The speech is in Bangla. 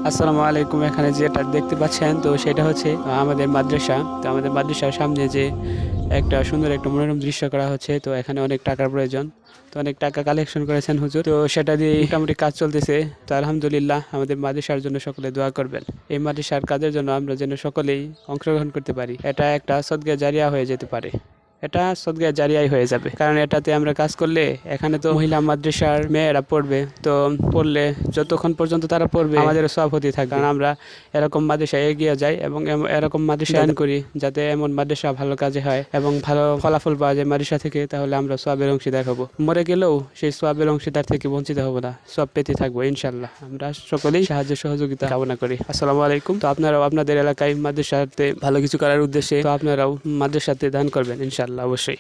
আসসালামু আলাইকুম। এখানে যেটা দেখতে পাচ্ছেন তো সেটা হচ্ছে আমাদের মাদ্রাসা। তো আমাদের মাদ্রাসার সামনে যে একটা সুন্দর একটা মনোরম দৃশ্য করা হচ্ছে, তো এখানে অনেক টাকার প্রয়োজন। তো অনেক টাকা কালেকশন করেছেন হুজুর, তো সেটা দিয়ে মোটামুটি কাজ চলতেছে। তো আলহামদুলিল্লাহ, আমাদের মাদ্রাসার জন্য সকলে দোয়া করবেন। এই মাদ্রাসার কাজের জন্য আমরা যেন সকলেই অংশগ্রহণ করতে পারি, এটা একটা সদকা জারিয়া হয়ে যেতে পারে। এটা সদকা জারিয়াই হয়ে যাবে, কারণ এটাতে আমরা কাজ করলে এখানে তো মহিলা মাদ্রাসার মেয়েরা পড়বে। তো পড়লে যতক্ষণ পর্যন্ত তারা পড়বে আমাদের সব হতে থাকবে, কারণ আমরা এরকম মাদ্রাসায় এগিয়ে যাই এবং এরকম মাদ্রাসা দান করি যাতে এমন মাদ্রাসা ভালো কাজে হয় এবং ভালো ফলাফল পাওয়া যায় মাদ্রাসা থেকে। তাহলে আমরা সবের অংশীদার হব, মরে গেলেও সেই সবের অংশীদার থেকে বঞ্চিত হব না, সব পেতে থাকবো ইনশাল্লাহ। আমরা সকলেই সাহায্য সহযোগিতা কামনা করি। আসসালামু আলাইকুম। তো আপনারাও আপনাদের এলাকায় মাদ্রাসাতে ভালো কিছু করার উদ্দেশ্যে তো আপনারাও মাদ্রাসাতে দান করবেন ইনশাল্লাহ, অবশ্যই।